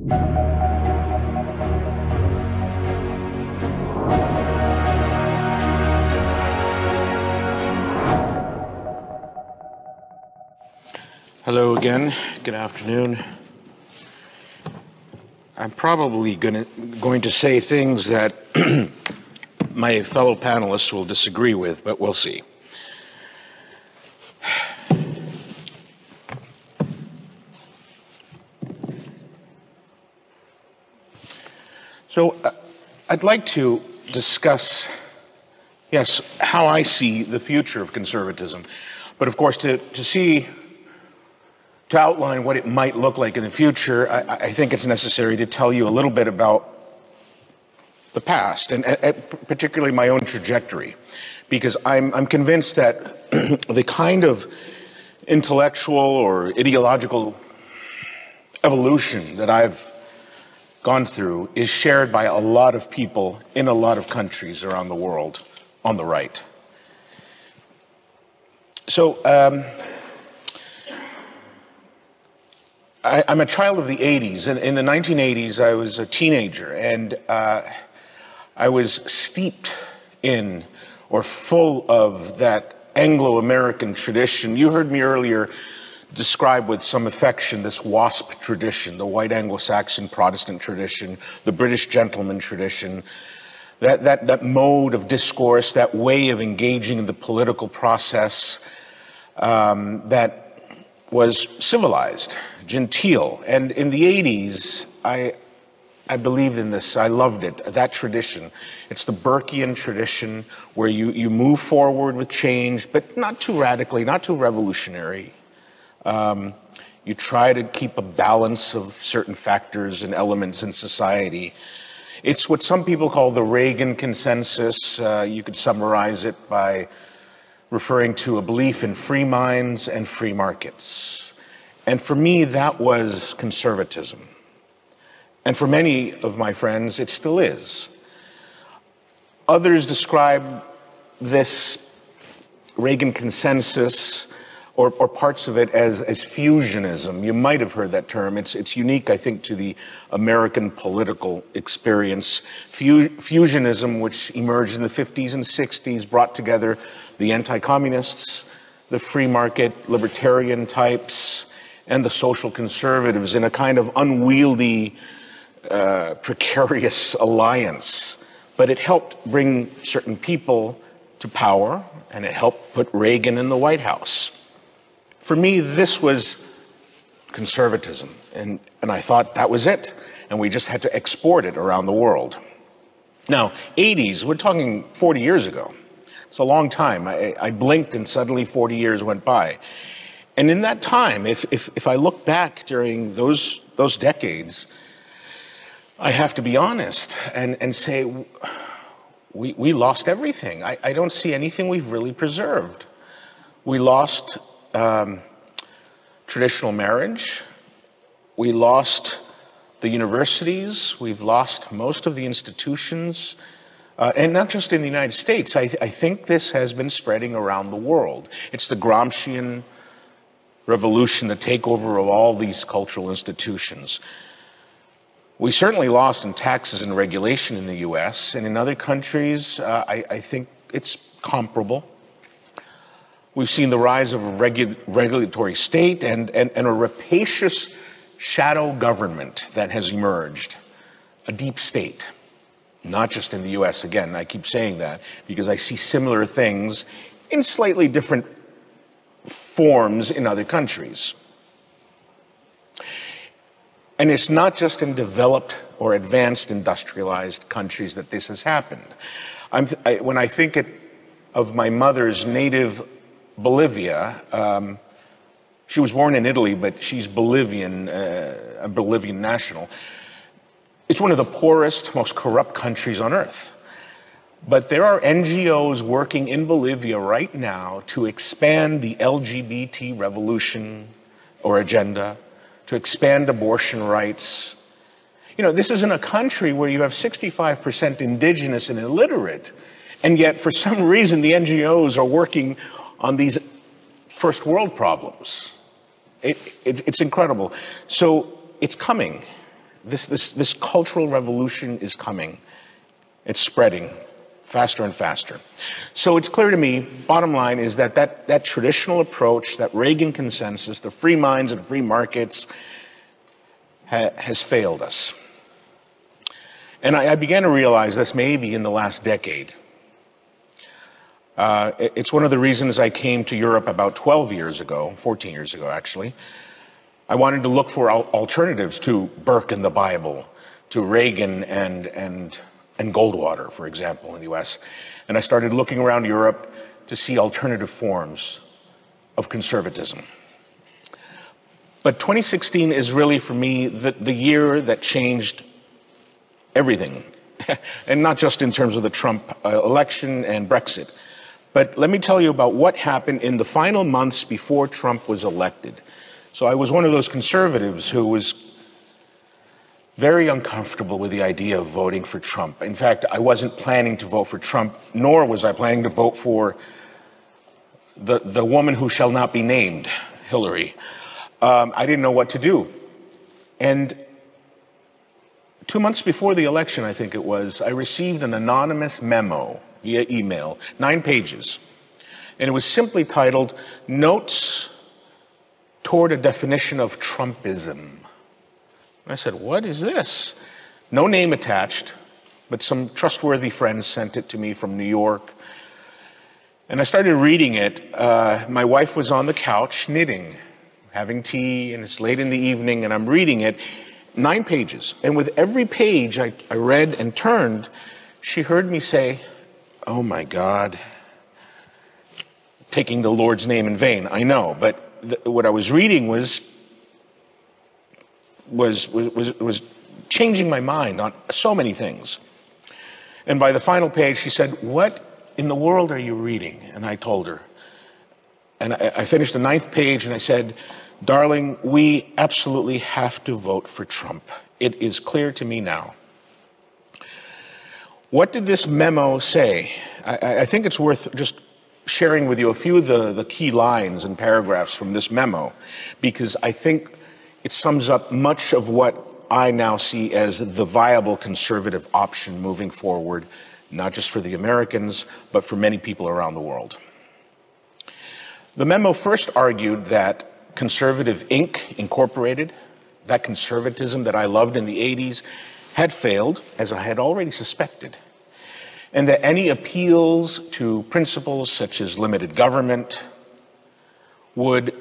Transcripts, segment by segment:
Hello again. Good afternoon. I'm probably going to say things that my fellow panelists will disagree with, but we'll see. So I'd like to discuss, yes, how I see the future of conservatism, but of course to outline what it might look like in the future, I think it's necessary to tell you a little bit about the past, and particularly my own trajectory, because I'm convinced that the kind of intellectual or ideological evolution that I've gone through is shared by a lot of people in a lot of countries around the world on the right. So I'm a child of the 80s, and in the 1980s I was a teenager, and I was steeped in or full of that Anglo-American tradition. You heard me earlier describe with some affection this WASP tradition, the white Anglo-Saxon Protestant tradition, the British gentleman tradition, that mode of discourse, that way of engaging in the political process that was civilized, genteel. And in the 80s, I believed in this. I loved it, that tradition. It's the Burkean tradition where you move forward with change, but not too radically, not too revolutionary. You try to keep a balance of certain factors and elements in society. It's what some people call the Reagan consensus. You could summarize it by referring to a belief in free minds and free markets. And for me, that was conservatism. And for many of my friends, it still is. Others describe this Reagan consensus or parts of it as fusionism. You might have heard that term. It's unique, I think, to the American political experience. Fusionism, which emerged in the 50s and 60s, brought together the anti-communists, the free market libertarian types, and the social conservatives in a kind of unwieldy, precarious alliance. But it helped bring certain people to power, and it helped put Reagan in the White House. For me, this was conservatism, and I thought that was it, and we just had to export it around the world. Now, 80s, we're talking 40 years ago. It's a long time. I blinked and suddenly 40 years went by. And in that time, if I look back during those decades, I have to be honest and say we lost everything. I don't see anything we've really preserved. We lost traditional marriage. We lost the universities. We've lost most of the institutions. And not just in the United States. I think this has been spreading around the world. It's the Gramscian revolution, the takeover of all these cultural institutions. We certainly lost in taxes and regulation in the US, and in other countries, I think it's comparable. We've seen the rise of a regulatory state and a rapacious shadow government that has emerged, a deep state. Not just in the US, again, I keep saying that because I see similar things in slightly different forms in other countries. And it's not just in developed or advanced industrialized countries that this has happened. When I think of my mother's native Bolivia, she was born in Italy, but she's Bolivian, a Bolivian national. It's one of the poorest, most corrupt countries on earth. But there are NGOs working in Bolivia right now to expand the LGBT revolution or agenda, to expand abortion rights. You know, this isn't a country where you have 65% indigenous and illiterate, and yet for some reason the NGOs are working on these first world problems. It's incredible. So it's coming. This cultural revolution is coming. It's spreading faster and faster. So it's clear to me, bottom line, is that traditional approach, that Reagan consensus, the free minds and free markets, has failed us. And I began to realize this maybe in the last decade. It's one of the reasons I came to Europe about 12 years ago, 14 years ago actually. I wanted to look for alternatives to Burke and the Bible, to Reagan and Goldwater, for example, in the US. And I started looking around Europe to see alternative forms of conservatism. But 2016 is really, for me, the year that changed everything. And not just in terms of the Trump election and Brexit. But let me tell you about what happened in the final months before Trump was elected. So I was one of those conservatives who was very uncomfortable with the idea of voting for Trump. In fact, I wasn't planning to vote for Trump, nor was I planning to vote for the woman who shall not be named, Hillary. I didn't know what to do. And 2 months before the election, I think it was, I received an anonymous memo via email, 9 pages. And it was simply titled, Notes Toward a Definition of Trumpism. And I said, what is this? No name attached, but some trustworthy friends sent it to me from New York. And I started reading it. My wife was on the couch knitting, having tea, and it's late in the evening, and I'm reading it. 9 pages. And with every page I read and turned, she heard me say, oh my God, taking the Lord's name in vain. I know, but what I was reading was changing my mind on so many things. And by the final page, she said, what in the world are you reading? And I told her. And I finished the 9th page and I said, darling, we absolutely have to vote for Trump. It is clear to me now. What did this memo say? I think it's worth just sharing with you a few of the key lines and paragraphs from this memo, because I think it sums up much of what I now see as the viable conservative option moving forward, not just for the Americans, but for many people around the world. The memo first argued that Conservative Inc. Incorporated, that conservatism that I loved in the 80s, had failed, as I had already suspected, and that any appeals to principles such as limited government would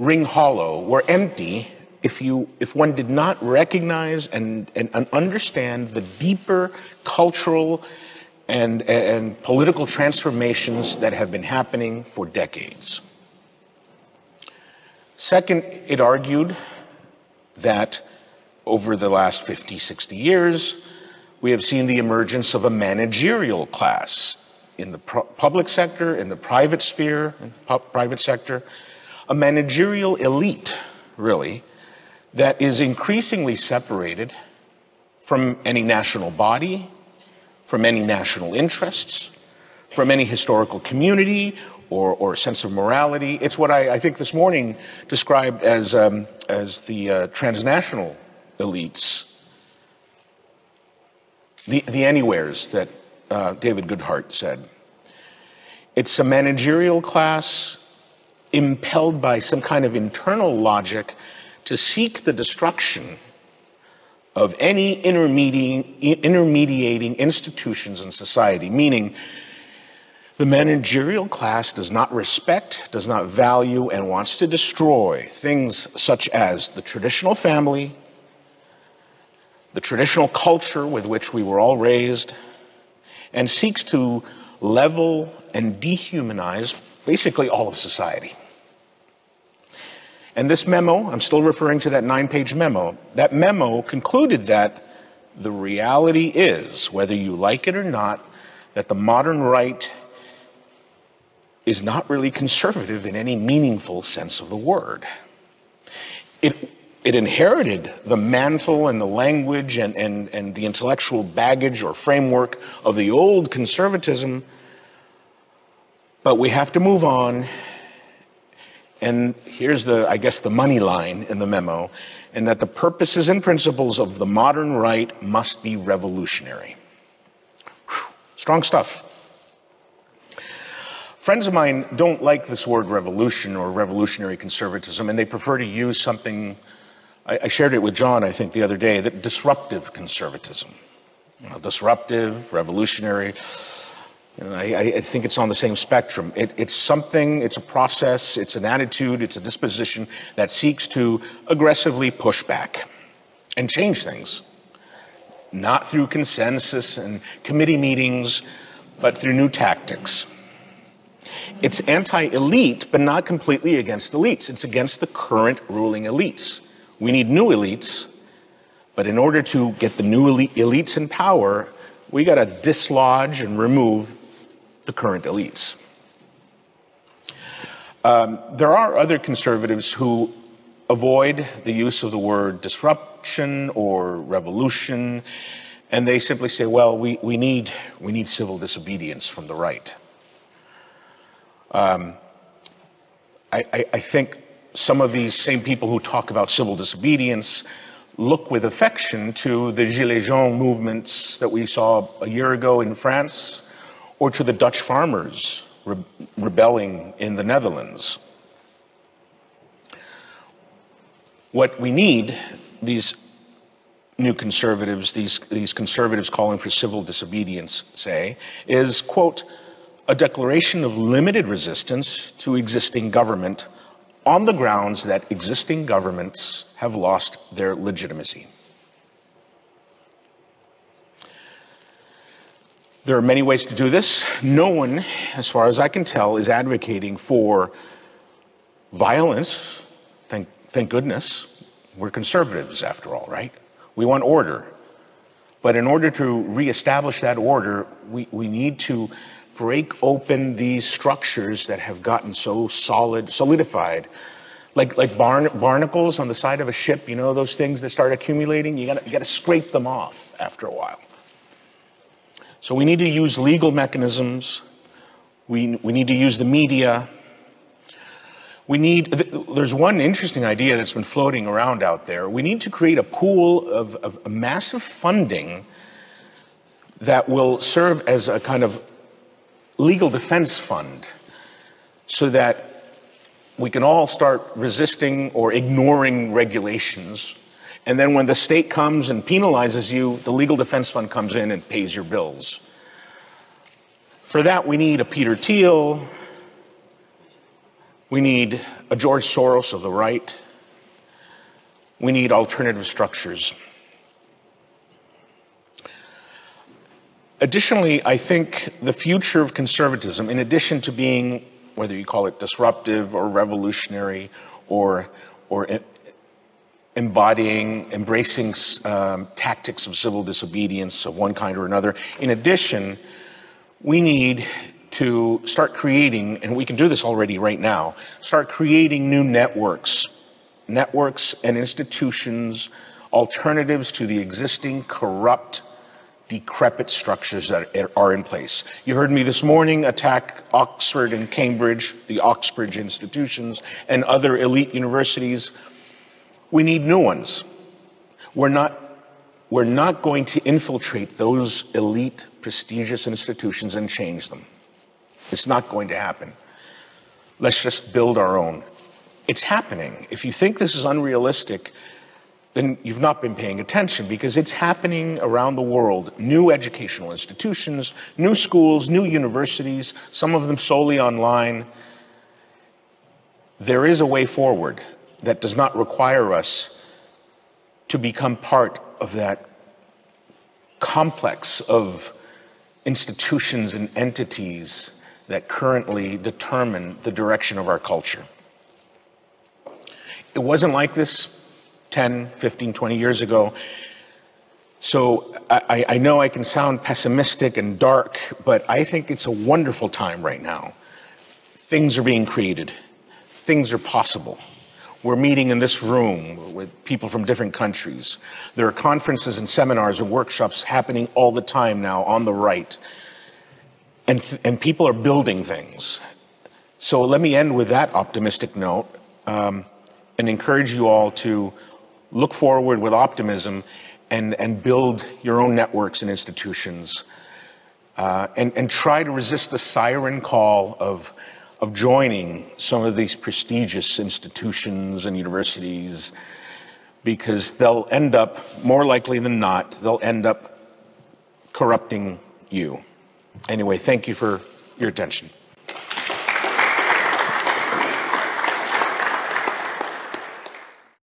ring hollow, were empty, if one did not recognize and understand the deeper cultural and political transformations that have been happening for decades. Second, it argued that over the last 50, 60 years, we have seen the emergence of a managerial class in the public sector, in the private sphere, in the private sector, a managerial elite, really, that is increasingly separated from any national body, from any national interests, from any historical community or sense of morality. It's what I think this morning described as the transnational elites, the anywheres that David Goodhart said. It's a managerial class impelled by some kind of internal logic to seek the destruction of any intermediating institutions in society, meaning the managerial class does not respect, does not value, and wants to destroy things such as the traditional family, the traditional culture with which we were all raised, and seeks to level and dehumanize basically all of society. And this memo, I'm still referring to that 9-page memo, that memo concluded that the reality is, whether you like it or not, that the modern right is not really conservative in any meaningful sense of the word. It inherited the mantle and the language and the intellectual baggage or framework of the old conservatism, but we have to move on. And here's I guess the money line in the memo, and that the purposes and principles of the modern right must be revolutionary. Whew, strong stuff. Friends of mine don't like this word revolution or revolutionary conservatism, and they prefer to use something, I shared it with John, I think, the other day, that disruptive conservatism. You know, disruptive, revolutionary, you know, I think it's on the same spectrum. It's something, it's a process, it's an attitude, it's a disposition that seeks to aggressively push back and change things. Not through consensus and committee meetings, but through new tactics. It's anti-elite, but not completely against elites. It's against the current ruling elites. We need new elites, but in order to get the new elites in power, we got to dislodge and remove the current elites. There are other conservatives who avoid the use of the word disruption or revolution, and they simply say, well, we need civil disobedience from the right. I think some of these same people who talk about civil disobedience look with affection to the Gilets jaunes movements that we saw a year ago in France, or to the Dutch farmers rebelling in the Netherlands. What we need, these new conservatives, these conservatives calling for civil disobedience, say, is, quote, a declaration of limited resistance to existing government on the grounds that existing governments have lost their legitimacy. There are many ways to do this. No one, as far as I can tell, is advocating for violence. Thank goodness. We're conservatives, after all, right? We want order. But in order to reestablish that order, we need to break open these structures that have gotten so solidified. Like barnacles on the side of a ship, you know, those things that start accumulating, you gotta scrape them off after a while. So we need to use legal mechanisms. We need to use the media. There's one interesting idea that's been floating around out there. We need to create a pool of massive funding that will serve as a kind of legal defense fund so that we can all start resisting or ignoring regulations. And then when the state comes and penalizes you, the legal defense fund comes in and pays your bills. For that, we need a Peter Thiel. We need a George Soros of the right. We need alternative structures. Additionally, I think the future of conservatism, in addition to being, whether you call it disruptive or revolutionary or embracing tactics of civil disobedience of one kind or another, in addition, we need to start creating, and we can do this already right now, start creating new networks and institutions, alternatives to the existing corrupt, decrepit structures that are in place. You heard me this morning attack Oxford and Cambridge, the Oxbridge institutions, and other elite universities. We need new ones. We're not going to infiltrate those elite, prestigious institutions and change them. It's not going to happen. Let's just build our own. It's happening. If you think this is unrealistic, then you've not been paying attention, because it's happening around the world. New educational institutions, new schools, new universities, some of them solely online. There is a way forward that does not require us to become part of that complex of institutions and entities that currently determine the direction of our culture. It wasn't like this 10, 15, 20 years ago. So I know I can sound pessimistic and dark, but I think it's a wonderful time right now. Things are being created. Things are possible. We're meeting in this room with people from different countries. There are conferences and seminars and workshops happening all the time now on the right. And people are building things. So let me end with that optimistic note and encourage you all to look forward with optimism and build your own networks and institutions, and try to resist the siren call of joining some of these prestigious institutions and universities, because they'll end up, more likely than not, they'll end up corrupting you. Anyway, thank you for your attention.